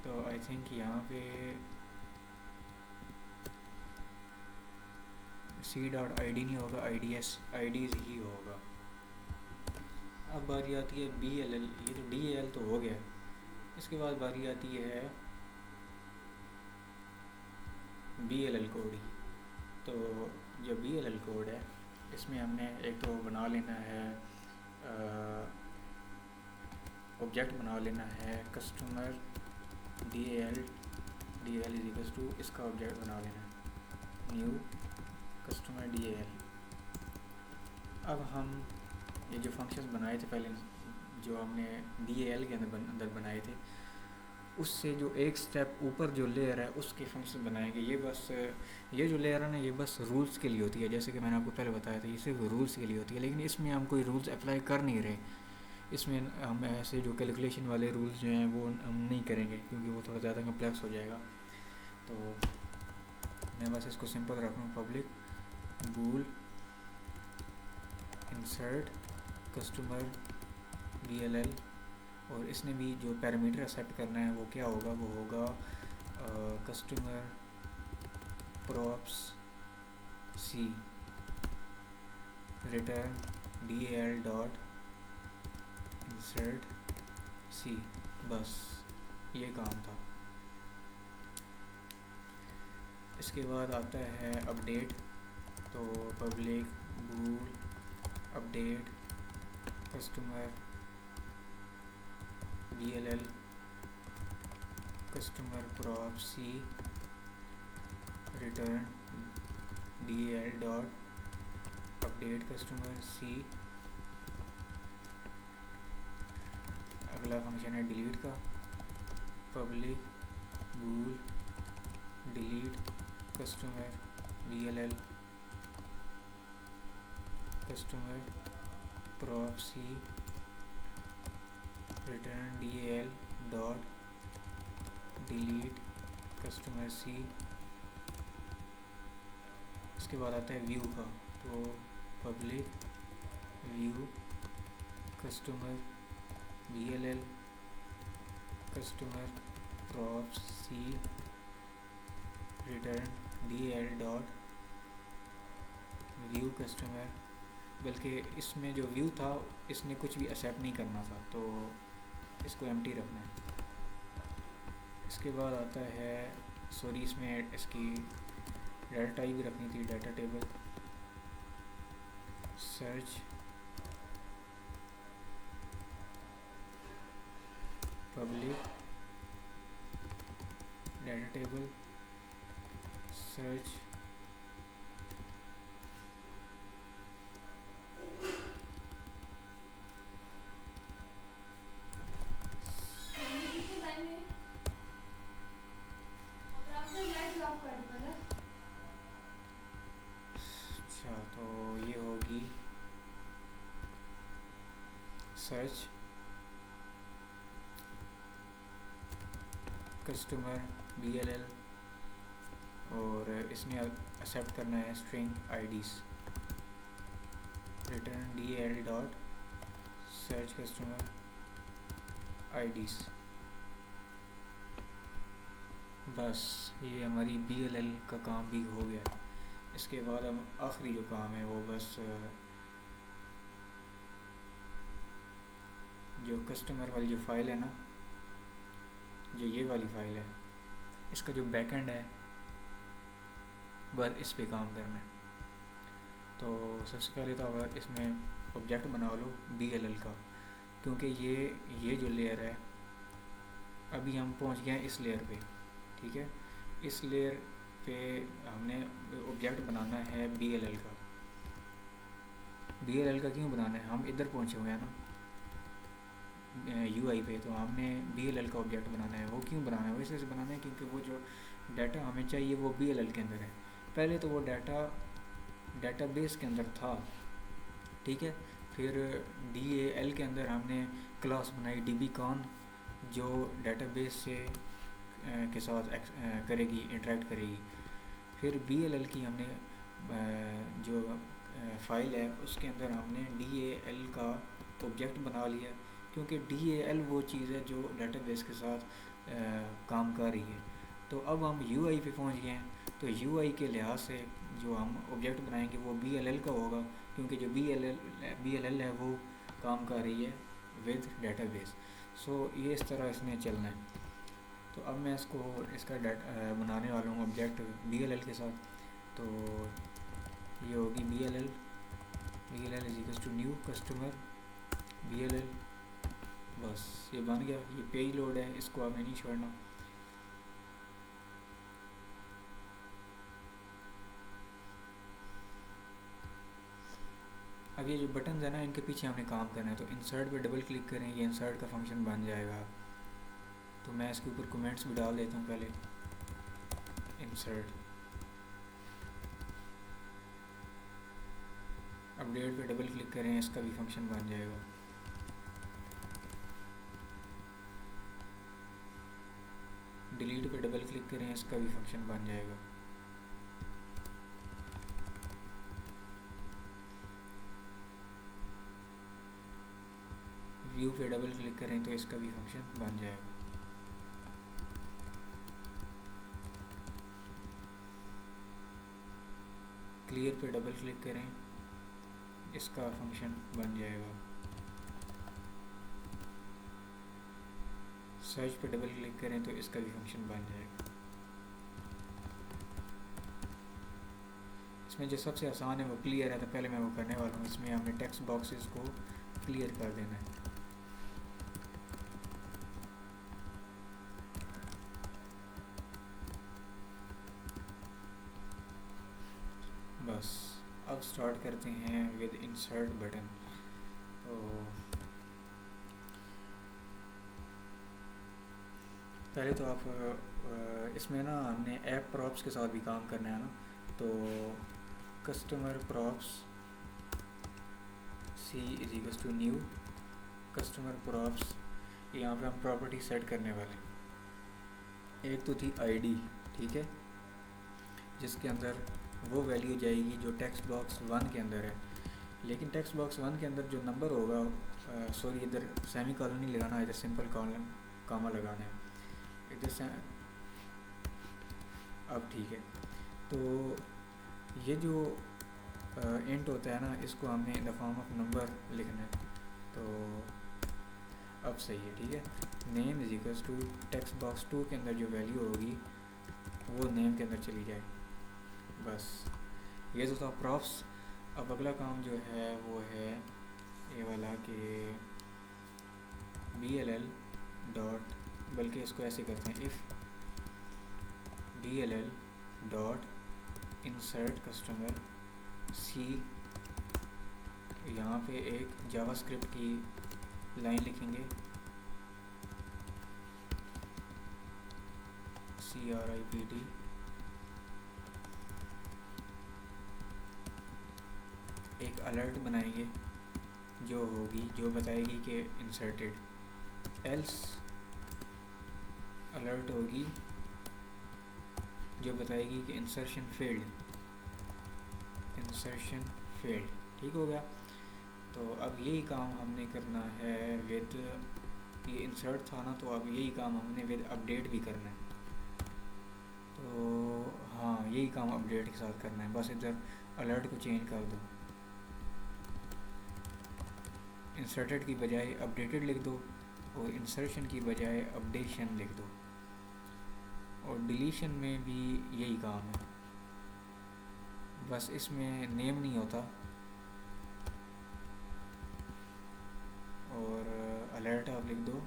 तो आई थिंक यहाँ पे सी डॉट आई डी नहीं होगा, I D S I D ही होगा। अब बारी आती है बी एल एल, ये तो डी एल तो हो गया, इसके बाद बारी आती है बी एल एल कोड ही। तो जो बी एल एल कोड है इसमें हमने एक तो बना लेना है ऑब्जेक्ट बना लेना है customer D L is equals to इसका ऑब्जेक्ट बना लेना है न्यू कस्टमर डी एल। अब हम ये जो फंक्शंस बनाए थे पहले, जो हमने डी एल के अंदर बनाए थे, उससे जो एक स्टेप ऊपर जो लेयर है उसके फंक्शन बनाएंगे। ये बस ये जो लेयर है ना, ये बस रूल्स के लिए होती है, जैसे कि मैंने आपको पहले बताया था, ये सिर्फ रूल्स के लिए होती है। लेकिन इसमें हम कोई रूल्स अप्लाई कर नहीं रहे, इसमें हम ऐसे जो कैलकुलेशन वाले रूल्स जो हैं वो हम नहीं करेंगे, क्योंकि वो थोड़ा ज़्यादा कम्प्लेक्स हो जाएगा। तो मैं बस इसको सिंपल रख रहा हूँ, पब्लिक बूल इंसर्ट कस्टमर DLL, और इसने भी जो पैरामीटर एक्सेप्ट करना है वो क्या होगा, वो होगा कस्टमर प्रॉप्स सी रिटर्न DL डॉट इंसर्ट सी। बस ये काम था। इसके बाद आता है अपडेट, तो public bool update customer DLL customer prop c return DL dot update customer c. अगला फंक्शन है डिलीट का, public bool delete customer DLL customer prop c return DL dot delete customer c. इसके बाद आता है व्यू का, तो public view customer DLL customer prop c return DL dot view customer. बल्कि इसमें जो व्यू था इसने कुछ भी एक्सेप्ट नहीं करना था, तो इसको एम्प्टी रखना है। इसके बाद आता है, सॉरी इसमें इसकी डाटा टाइप भी रखनी थी, data table search public data table search search customer DLL, और इसमें एक्सेप्ट करना है string IDs, return DL dot search customer IDs. बस ये हमारी BLL का काम भी हो गया। इसके बाद हम आखिरी जो काम है वो बस जो कस्टमर वाली जो फ़ाइल है ना, जो ये वाली फ़ाइल है, इसका जो बैकएंड है बस इस पे काम करना है। तो सबसे पहले तो अब इसमें ऑब्जेक्ट बना लो BLL का, क्योंकि ये जो लेयर है अभी हम पहुंच गए हैं इस लेयर पे, ठीक है। इस लेयर पे हमने ऑब्जेक्ट बनाना है BLL का। BLL का क्यों बनाना है, हम इधर पहुंचे हुए हैं ना UI पे, तो हमने BLL का ऑब्जेक्ट बनाना है। वो क्यों बनाना है, वो इसलिए बनाना है क्योंकि वो जो डाटा हमें चाहिए वो BLL के अंदर है। पहले तो वो डाटा डेटाबेस के अंदर था, ठीक है। फिर DAL के अंदर हमने क्लास बनाई DBCon, जो डेटाबेस से के साथ करेगी, इंटरेक्ट करेगी। फिर BLL की हमने जो फ़ाइल है उसके अंदर हमने DAL का ऑब्जेक्ट बना लिया, क्योंकि DAL वो चीज़ है जो डेटाबेस के साथ काम कर रही है। तो अब हम UI पे पहुंच गए हैं, तो UI के लिहाज से जो हम ऑब्जेक्ट बनाएंगे वो BLL का होगा, क्योंकि जो BLL है वो काम कर रही है विद डेटाबेस। सो ये इस तरह इसमें चलना है। तो अब मैं इसका बनाने वाला हूँ ऑब्जेक्ट BLL के साथ। तो ये होगी BLL is equal to new customer BLL। बस ये बन गया, ये पेज लोड है, इसको हमें नहीं छोड़ना। अब ये जो बटन है ना, इनके पीछे हमने काम करना है। तो इंसर्ट पे डबल क्लिक करें, ये इंसर्ट का फंक्शन बन जाएगा। तो मैं इसके ऊपर कमेंट्स भी डाल देता हूँ पहले। इंसर्ट अपडेट पे डबल क्लिक करें, इसका भी फंक्शन बन जाएगा। डिलीट पे डबल क्लिक करें, इसका भी फंक्शन बन जाएगा। व्यू पे डबल क्लिक करें तो इसका भी फंक्शन बन जाएगा। क्लियर पे डबल क्लिक करें, इसका फंक्शन बन जाएगा। सर्च पे डबल क्लिक करें तो इसका भी फंक्शन बन जाएगा। इसमें जो सबसे आसान है वो क्लियर है, तो पहले मैं वो करने वाला हूँ। इसमें हमने टेक्स्ट बॉक्सेस को क्लियर कर देना है। बस अब स्टार्ट करते हैं विद इंसर्ट बटन। तो पहले तो आप इसमें ना हमने ऐप प्रॉप्स के साथ भी काम करना है ना। तो customer props C is equal to new customer props, यहाँ पे हम प्रॉपर्टी सेट करने वाले। एक तो थी ID, ठीक है, जिसके अंदर वो वैल्यू जाएगी जो टेक्स्ट बॉक्स 1 के अंदर है। लेकिन टेक्स्ट बॉक्स 1 के अंदर जो नंबर होगा, सॉरी इधर सेमी कॉलन नहीं लगाना, इधर सिंपल कॉलन कामा लगाना है इधर से। अब ठीक है, तो ये जो इंट होता है ना, इसको हमने in the form of number लिखना है। तो अब सही है, ठीक है। Name is equals to text box 2 के अंदर जो वैल्यू होगी वो नेम के अंदर चली जाए। बस ये तो था प्रॉप्स। अब अगला काम जो है वो है ये वाला कि BLL डॉट, बल्कि इसको ऐसे करते हैं, if BLL dot insert customer C, यहाँ पे एक जावास्क्रिप्ट की लाइन लिखेंगे, CRIPT, एक अलर्ट बनाएंगे जो बताएगी कि इंसर्टेड, एल्स अलर्ट होगी जो बताएगी कि इंसर्शन फेल्ड, ठीक हो गया। तो अब यही काम हमने करना है विद, ये इंसर्ट था ना, तो अब यही काम हमने विद अपडेट भी करना है। तो हाँ, यही काम अपडेट के साथ करना है, बस इधर अलर्ट को चेंज कर दो, इंसर्टेड की बजाय अपडेटेड लिख दो और इंसर्शन की बजाय अपडेशन लिख दो। और डिलीशन में भी यही काम है, बस इसमें नेम नहीं होता। और अलर्ट आप लिख दो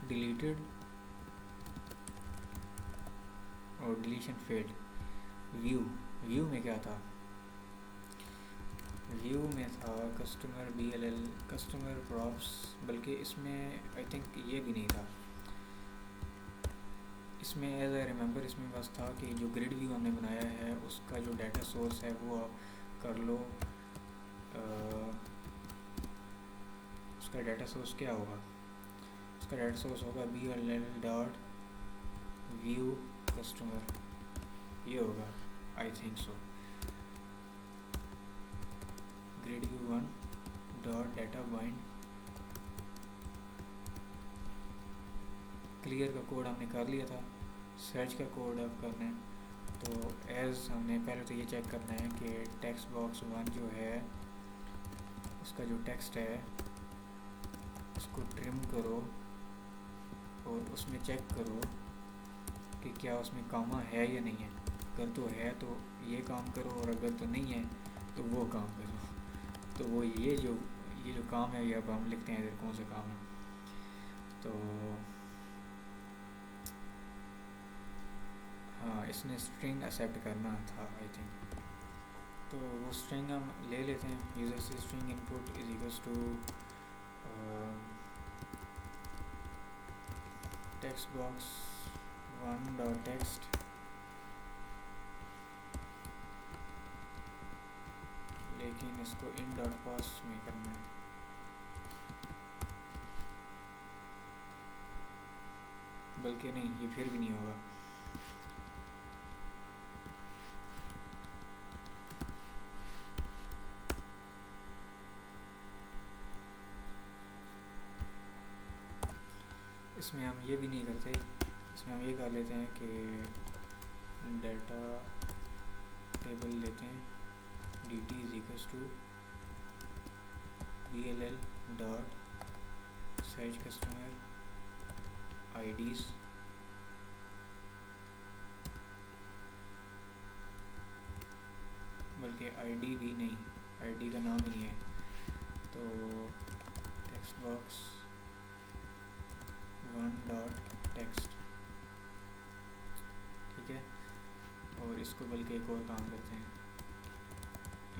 डिलीटेड और डिलीशन फेल्ड। व्यू में क्या था, व्यू में था कस्टमर DLL कस्टमर प्रॉप्स, बल्कि इसमें आई थिंक ये भी नहीं था। इसमें एज आई रिमेंबर इसमें बस था कि जो ग्रिड व्यू हमने बनाया है उसका जो डाटा सोर्स है वो आप कर लो। उसका डाटा सोर्स क्या होगा, उसका डाटा सोर्स होगा BLL डॉट व्यू कस्टमर, ये होगा I think so. Grid view 1 dot data bind, clear का कोड हमने कर लिया था, सर्च का कोड अब करना है। तो एज हमने पहले तो ये चेक करना है कि टेक्स्ट बॉक्स 1 जो है उसका जो टेक्स्ट है उसको ट्रिम करो और उसमें चेक करो कि क्या उसमें कामा है या नहीं है। अगर तो है तो ये काम करो, और अगर तो नहीं है तो वो काम करो। तो वो ये जो काम है ये अब हम लिखते हैं इधर कौन सा काम है। तो हाँ, इसने स्ट्रिंग एक्सेप्ट करना था आई थिंक, तो वो स्ट्रिंग हम ले लेते हैं। यूज़र से string input is equals to text box 1 dot text, लेकिन इसको इन डॉट पास में करना है। बल्कि नहीं, ये फिर भी नहीं होगा। इसमें हम ये भी नहीं करते, इसमें हम ये कर लेते हैं कि डाटा टेबल लेते हैं dt is equals to BLL dot search customer IDs, बल्कि ID भी नहीं, ID का नाम ही नहीं है। तो टेक्स्ट बॉक्स 1 डॉट टेक्स्ट, ठीक है। और इसको बल्कि एक और काम करते हैं,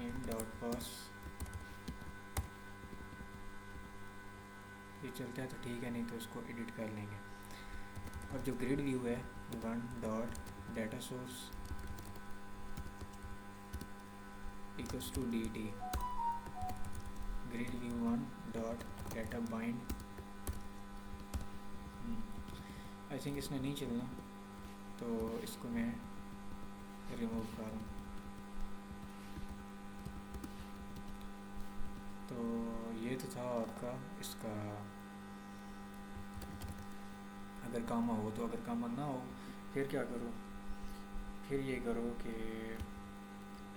इन डॉट पास, ये चलता है तो ठीक है, नहीं तो इसको एडिट कर लेंगे। अब जो ग्रिड व्यू है 1 dot data source equals to DT, grid view 1 dot data bind. I think इसने नहीं चलना, तो इसको मैं रिमूव कर रहा हूँ। तो ये तो था आपका इसका, अगर कामा हो तो, अगर कामा ना हो फिर क्या करो, फिर ये करो कि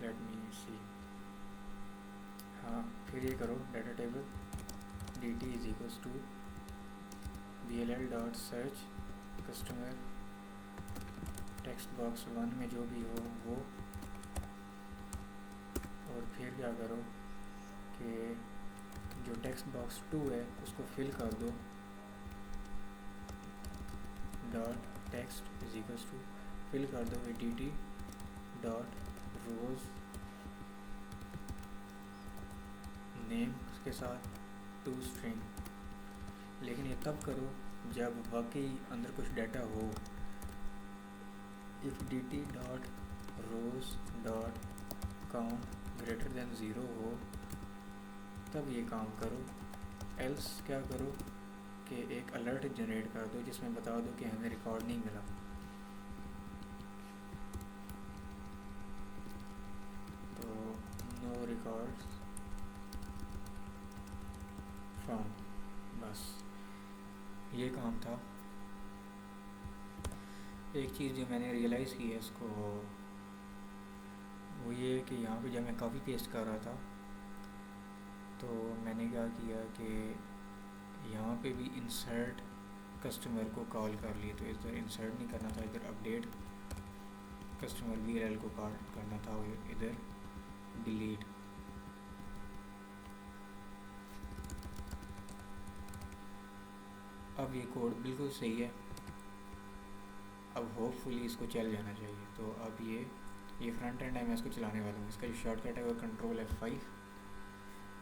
लेट मी सी, हाँ फिर ये करो data table dt is equals to BLL dot search customer text box 1 में जो भी हो वो, और फिर क्या करो कि जो टेक्स्ट बॉक्स 2 है उसको फिल कर दो dot text is equals to, fill कर दो dt डॉट रोज नेम के साथ टू स्ट्रिंग। लेकिन ये तब करो जब वाकई अंदर कुछ डाटा हो। If dt dot rows dot count greater than 0 हो तब ये काम करो। एल्स क्या करो कि एक अलर्ट जनरेट कर दो जिसमें बता दो कि हमें रिकॉर्ड नहीं मिला। तो नो रिकॉर्ड्स फाउंड, बस ये काम था। एक चीज़ जो मैंने रियलाइज़ की है इसको, वो ये है कि यहाँ पे जब मैं कॉफ़ी पेस्ट कर रहा था तो मैंने क्या किया कि यहाँ पे भी इंसर्ट कस्टमर को कॉल कर लिए, तो इधर इंसर्ट नहीं करना था, इधर अपडेट कस्टमर वीआरएल को कॉल करना था, और इधर डिलीट। अब ये कोड बिल्कुल सही है, अब होपफुली इसको चल जाना चाहिए। तो अब ये फ्रंट एंड है, मैं इसको चलाने वाला हूँ। इसका जो शॉर्टकट है वो control F5,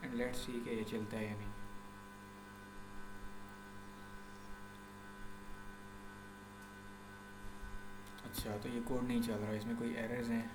and let's see कि ये चलता है या नहीं। अच्छा, तो ये कोड नहीं चल रहा, इसमें कोई एरर्स हैं।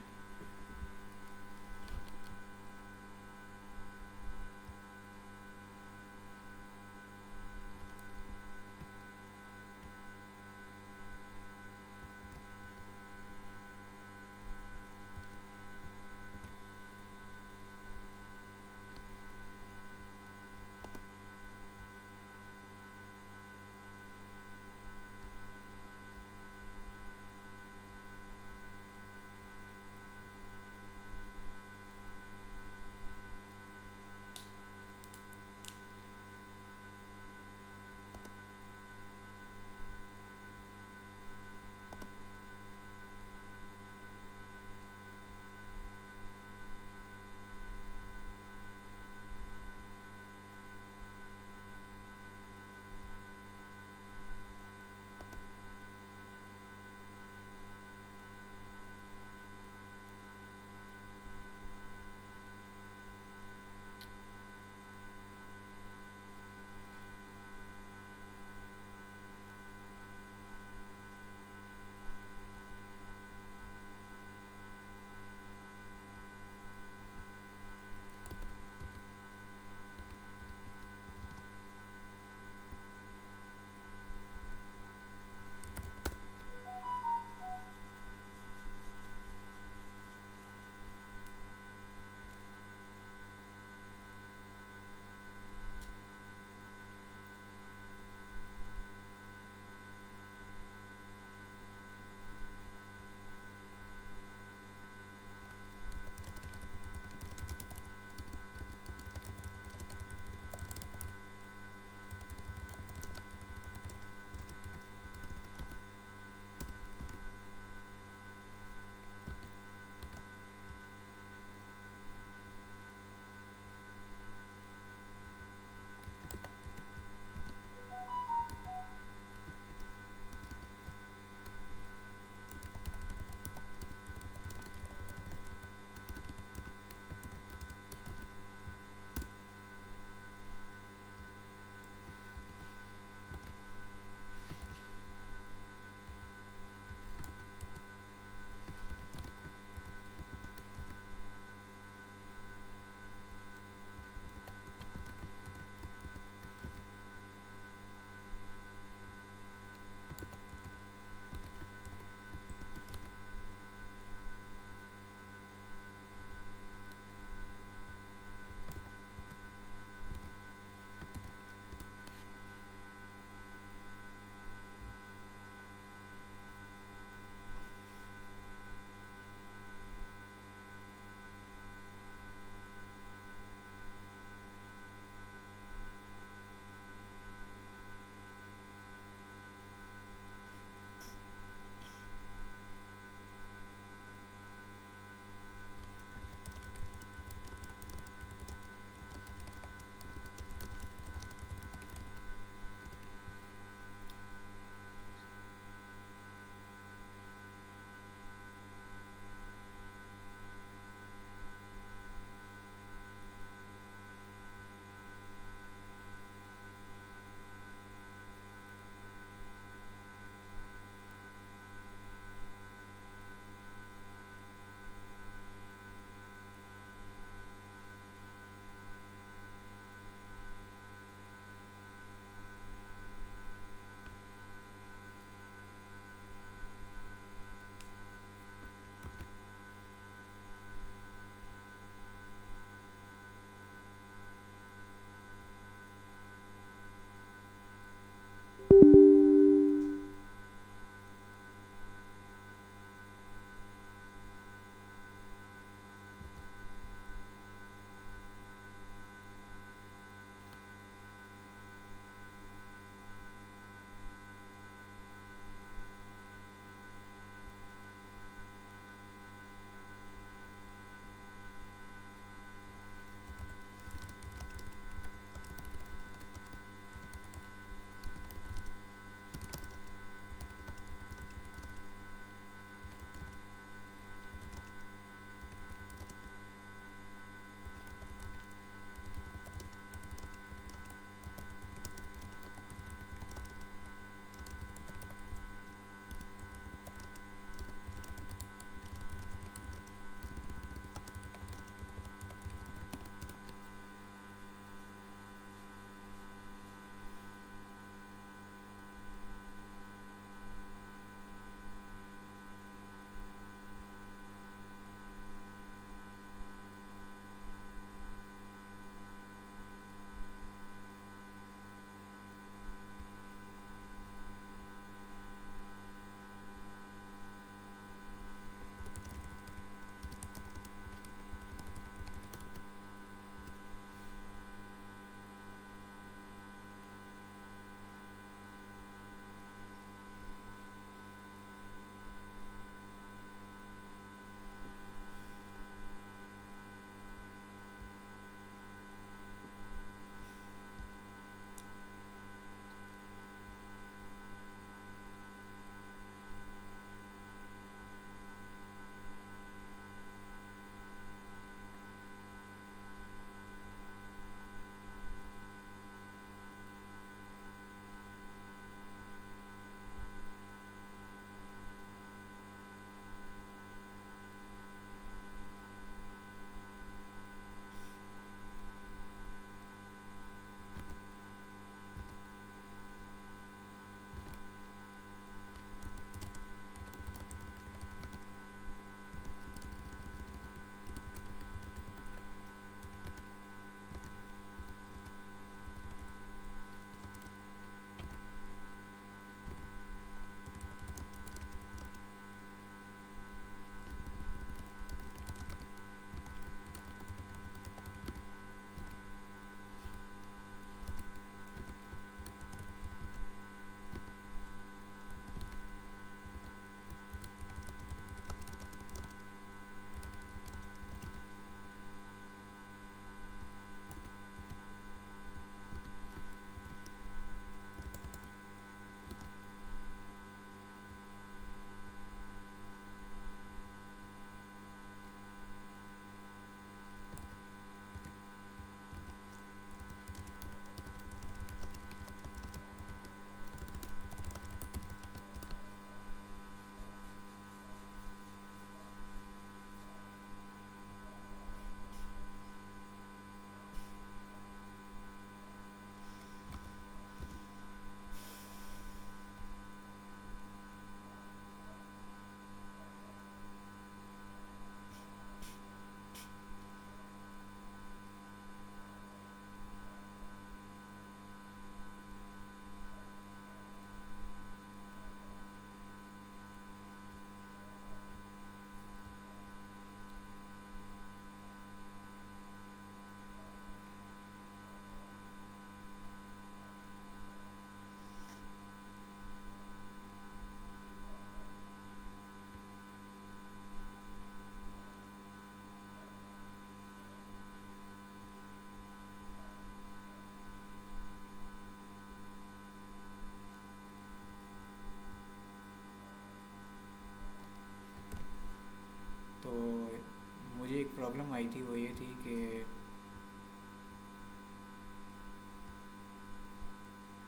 आई थी वो ये थी कि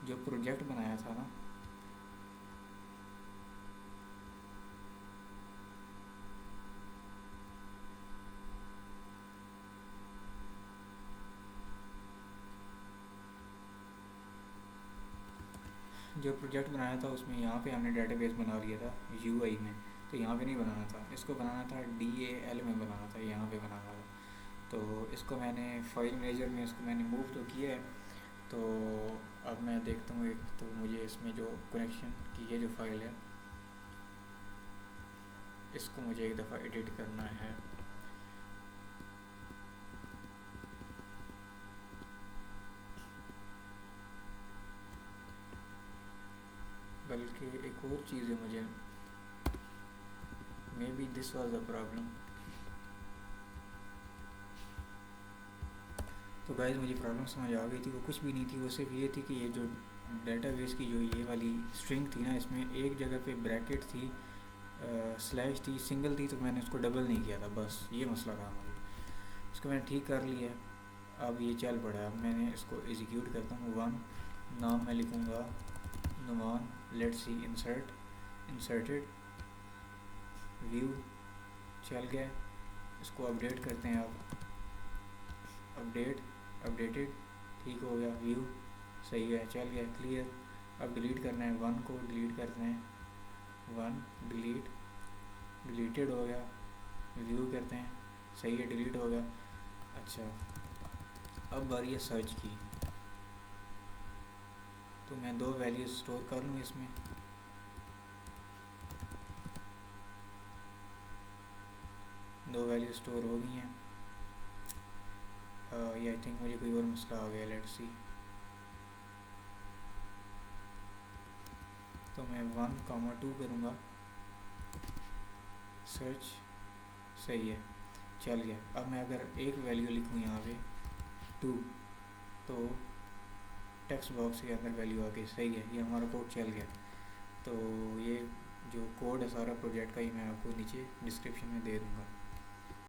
जो प्रोजेक्ट बनाया था ना, जो प्रोजेक्ट बनाया था उसमें यहाँ पे हमने डेटाबेस बना लिया था यूआई में। तो यहाँ पे नहीं बनाना था, इसको बनाना था DAL में बनाना था, यहाँ पे बनाना था। तो इसको मैंने फाइल मैनेजर में इसको मैंने मूव तो किया है। तो अब मैं देखता हूँ एक, तो मुझे इसमें जो कनेक्शन की ये जो फाइल है इसको मुझे एक दफ़ा एडिट करना है। बल्कि एक और चीज़ है, मुझे may be this was the problem. तो गाइस मुझे प्रॉब्लम समझ आ गई थी, वो कुछ भी नहीं थी, वो सिर्फ ये थी कि ये जो डेटाबेस की जो ये वाली स्ट्रिंग थी ना, इसमें एक जगह पे ब्रैकेट थी, स्लैश थी, सिंगल थी, तो मैंने उसको डबल नहीं किया था, बस ये मसला था मुझे। इसको मैंने ठीक कर लिया। अब ये चल पड़ा। अब मैंने इसको एग्जीक्यूट करता हूँ। वन नाम मैं लिखूँगा Numan, let's see, inserted, view, चल गया। इसको अपडेट करते हैं। अब अपडेटेड, ठीक हो गया। व्यू सही है, चल गया, क्लियर। अब डिलीट करना है, वन को डिलीट करते हैं, वन डिलीटेड हो गया। व्यू करते हैं, सही है, डिलीट हो गया। अच्छा, अब बारी है सर्च की। तो मैं दो वैल्यूज स्टोर कर लूँ इसमें। दो वैल्यू स्टोर हो गई हैं। ये आई थिंक मुझे कोई और मसला आ गया, लेट्स सी। तो मैं 1,2 करूँगा, सर्च, सही है, चल गया। अब मैं अगर एक वैल्यू लिखूँ यहाँ पे 2, तो टेक्स्ट बॉक्स के अंदर वैल्यू आ गई, सही है, ये हमारा कोड चल गया। तो ये जो कोड है सारा प्रोजेक्ट का ही मैं आपको नीचे डिस्क्रिप्शन में दे दूँगा।